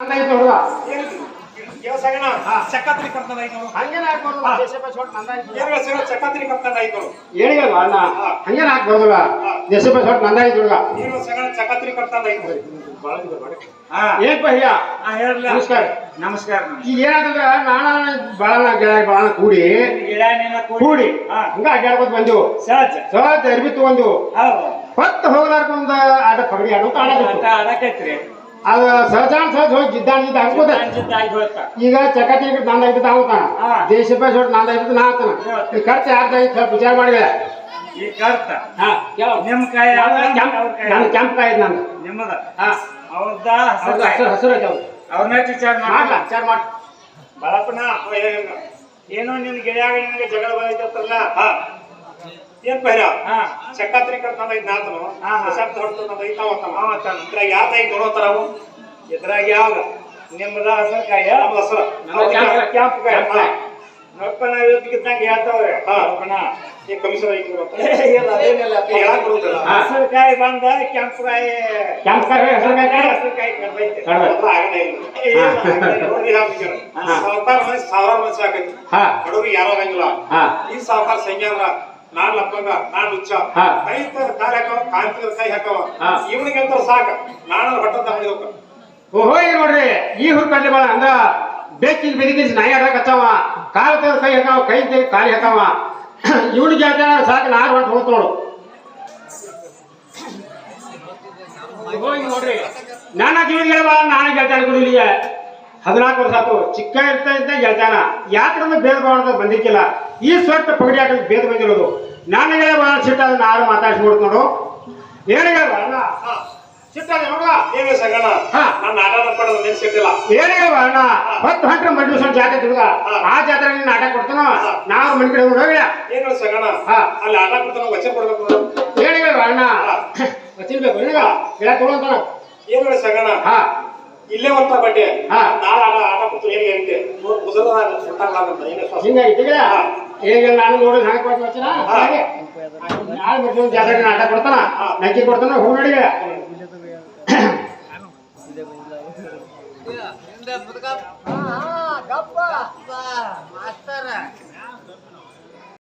ನಂದಾಯ್ತು ಹುಡುಗ ಚಕ್ಕಾತ್ರಿ ಕರ್ತದ ಐದು ಹಂಗೇನ ಹಾಕ್ಬಾರ್ದು ದೇಶಪ್ಪ ಶೋಟ್ ನಂದಾಯ್ತು ಚಕ್ಕಾತ್ರಿ ಕರ್ತದ ಐದು ಹೇಳಿಗಲ್ವ ಅಣ್ಣ ಹಂಗೇನ ಹಾಕ್ಬಾರ್ದಲ್ಲ ದೇಶಪ್ಪ ಶೋಟ್ ನಂದಾಯ್ತು ಹುಡುಗ ನೀನು ಸಗಣ ಚಕ್ಕಾತ್ರಿ ಕರ್ತದ ಐದು ಏನ್ ಪಹ್ಯ ನಮಸ್ಕಾರ ನಮಸ್ಕಾರ ಈಗ ಏನಾದ್ರೆ ನಾನ ಬಾಳ ಕೂಡಿ ಹಂಗ ಅಡ್ಡಾಡ್ಕೊತ ಬಂದೆವು ಸಹಜ ಅರ್ಬಿ ತಗೊಂಡೆವು ಹೊತ್ತು ಹೋಗ್ಲಾರ್ಕೊಂದ ಆಟ ಕಬಡ್ಡಿ ಆಡಕೈತ್ರಿ ಅದ ಸಹಜಾನ್ ಸಹಜ ಹೋಗಿ ಜಿದ್ದಾಣಿದ್ದ ಅನ್ಕೋತ ಈಗ ಚಕತಿ ನಂದಾಯ್ತು ತಾವತಾನ ದೇಶಪ್ಪ ಶೋಟ್ ನಂದಾಯ್ತು ನಾ ಆತನ ಈ ಖರ್ಚು ಯಾರ್ದಾಯ್ತು ಸ್ವಲ್ಪ ವಿಚಾರ ಮಾಡಿದೆ ಈ ಕರ್ತ ನಿಮ್ ಕಾಯಿ ಕೆಂಪ್ ಕಾಯ್ದು ನಂದು ನಿಮ್ಮದ ಅವ್ರದ್ದ ಹಸಿರು ಐತೆ ಅವ್ರನ್ನ ವಿಚಾರ ವಿಚಾರ ಮಾಡಿ ಬಾಳಪ್ಪನ ಏನೋ ನಿನ್ ಗೆಳೆಯಾಗ ನಿನಗೆ ಜಗಳ ಬಂದೈತಲ್ಲ ಏನ್ ಪೈರ ಚಕ್ಕಾತ್ರಿ ಕಟ್ಕೊಂಡ ನಾತನು ಶಬ್ದ ಹೊಡ್ತಂದ ಐತಾವತ್ತ ಯಾವ್ದ ಐದು ನೋಡೋತಾರ ಅವು ಇದ್ರಾಗ ಯಾವ್ದ ನಿಮ್ಮದ ಹಸರು ಕಾಯ ಹಸರು ಕ್ಯಾಂಪ್ ಕಾಯ ನೋಡ್ಪನ ಇವತ್ತಿಗಿದ್ದಂಗೆ ಹೇಳ್ತಾವ್ರೆ ಈ ಕಮಿಷನ್ ಹಸರುಕಾಯಿ ಬಂದ ಕೆಂಪುಕಾಯಿ ಹಸರುಕಾಯಿ ಕಡ್ದೈತೆ ಸಾವಿರಾರು ಮನುಷ್ಯ ಆಕೈತಿ ಬಡವ್ರಿಗೆ ಯಾರೋ ಆಗಂಗಿಲ್ಲ ಈ ಸಾವುಕಾರ ಸಂಖ್ಯಾ ನಾನ್ ಲಪ್ಪಂಗ ನಾನ್ ಹುಚ್ಚ ಕೈ ಕಾಲ್ ಹಾಕವ ಕಾಂತಿದ್ರ ಕೈ ಹಾಕವ ಇವನಿಗಂತ ಸಾಕ ನಾನು ಹೊಟ್ಟ ತಗೊಂಡು ಹೋಗ ಓಹೋ ನೋಡ್ರಿ ಈ ಹುರ್ಕಡ್ಲಿ ಬಾಳ ಅಂದ ಬೇಕಿಲ್ ಬೆದಿಗಿಸಿ ನಾಯಿ ಆಡಕತ್ತಾವ ಕಾಲ ತೆಗೆದು ಕೈ ಹಾಕಾವ ಕೈ ತೆಗೆದು ಕಾಲಿ ಹಾಕಾವ ಇವನಿಗೆ ಹೇಳ್ತಾನ ಸಾಕು ನಾರು ಹೊಂಟು ಹೋಗ್ತು ನೋಡು ಹೋಗಿ ನೋಡ್ರಿ ನನ್ನ ಜೀವನಿಗೆ ಬಾಳ ನಾನು ಗೆಲ್ತಾನೆ ಗುಡಿಲಿಗೆ 14 ವರ್ಷ ಆತು ಚಿಕ್ಕ ಇರ್ತಾ ಇದ್ದ ಗೆಲ್ತಾನ ಯಾಕೆ ಭೇದ ಭಾವ ಬಂದಿಕ್ಕಿಲ್ಲ ಈ ಸ್ವರ್ಥ ಪಗಡಿ ಹಾಕಿ ಭೇದ ಬಂದಿರೋದು ನನಗೆ ಬಾಳ ಸಿಟ್ಟಾದ ನಾನು ಮಾತಾಡ್ಸ್ಬಿಡ್ತು ನೋಡು ಏನಿಗೆ ಅಣ್ಣ ಸಿಟ್ಟಾದ ನೋಡುವ ಏನು ಸಗಣ ನಾನು ಆಟ ಪಡೋದು ನೆನ್ಸಿಟ್ಟಿಲ್ಲ ಏನಿಗೆ ಅಣ್ಣ 10 ಗಂಟೆ ಮಡ್ಮಿಷನ್ ಜಾತ್ರೆ ತಿರುಗ ಆ ಜಾತ್ರೆ ನಾಟಕ ಕೊಡ್ತಾನ ನಾವು ಮನೆ ಕಡೆ ಹೋಗಿಲ್ಲ ಏನು ಸಗಣ ಅಲ್ಲಿ ಆಟ ಕೊಡ್ತಾನ ವಚನ ಕೊಡ್ಬೇಕು ಏನಿಗೆ ಅಣ್ಣ ವಚನ ಬೇಕು ಏನಿಗ ಗಿಡ ತಗೊಳ್ತಾನ ಏನು ಸಗಣ ಇಲ್ಲೇ ಬರ್ತಾ ಬಡ್ಡೆ ನಾಳೆ ಆಟ ಕೊಡ್ತು ಹೇಗೆ ಅಂತೆ ಹಿಂಗಾಗಿ ಈಗ ನಾನು ನೋಡಿ ಹಣ ಕೊಟ್ಟು ವಚನ ನಾಳೆ ಮಡ್ಮಿಷನ್ ಜಾತ್ರೆ ನಾಟಕ ಕೊಡ್ತಾನ ನಕ್ಕಿ ಕೊಡ್ತಾನ ಹೂ ನೋಡಿ